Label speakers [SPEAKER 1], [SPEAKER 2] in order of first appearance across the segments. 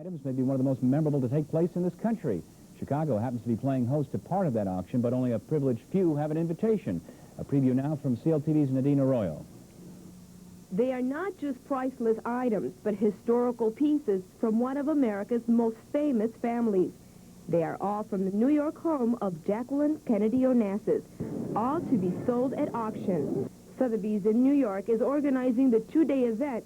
[SPEAKER 1] items may be one of the most memorable to take place in this country. Chicago happens to be playing host to part of that auction, but only a privileged few have an invitation. A preview now from CLTV's Nadine Arroyo.
[SPEAKER 2] They are not just priceless items, but historical pieces from one of America's most famous families. They are all from the New York home of Jacqueline Kennedy Onassis, all to be sold at auction. Sotheby's in New York is organizing the two-day event,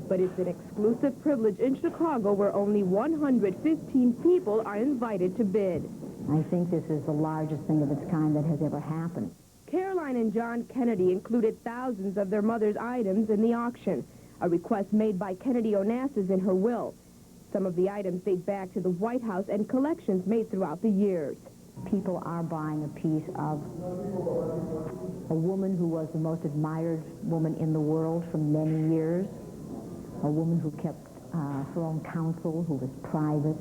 [SPEAKER 2] but it's an exclusive privilege in Chicago where only 115 people are invited to bid.
[SPEAKER 3] I think this is the largest thing of its kind that has ever happened.
[SPEAKER 2] Caroline and John Kennedy included thousands of their mother's items in the auction, a request made by Kennedy Onassis in her will. Some of the items date back to the White House and collections made throughout the years.
[SPEAKER 3] People are buying a piece of a woman who was the most admired woman in the world for many years, a woman who kept her own counsel, who was private,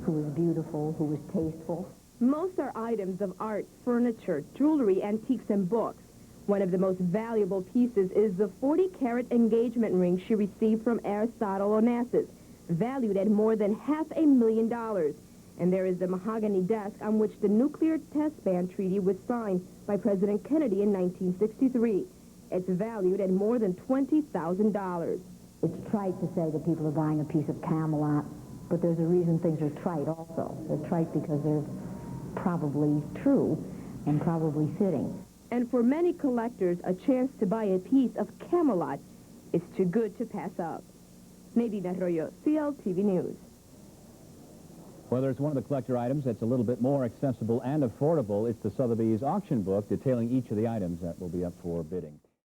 [SPEAKER 3] who was beautiful, who was tasteful.
[SPEAKER 2] Most are items of art, furniture, jewelry, antiques, and books. One of the most valuable pieces is the 40-carat engagement ring she received from Aristotle Onassis, valued at more than $500,000. And there is the mahogany desk on which the nuclear test ban treaty was signed by President Kennedy in 1963. It's valued at more than $20,000.
[SPEAKER 3] It's trite to say that people are buying a piece of Camelot, but there's a reason things are trite also. They're trite because they're probably true and probably fitting.
[SPEAKER 2] And for many collectors, a chance to buy a piece of Camelot is too good to pass up. Nadine Arroyo, CLTV News.
[SPEAKER 1] Whether it's one of the collector items that's a little bit more accessible and affordable, it's the Sotheby's auction book detailing each of the items that will be up for bidding.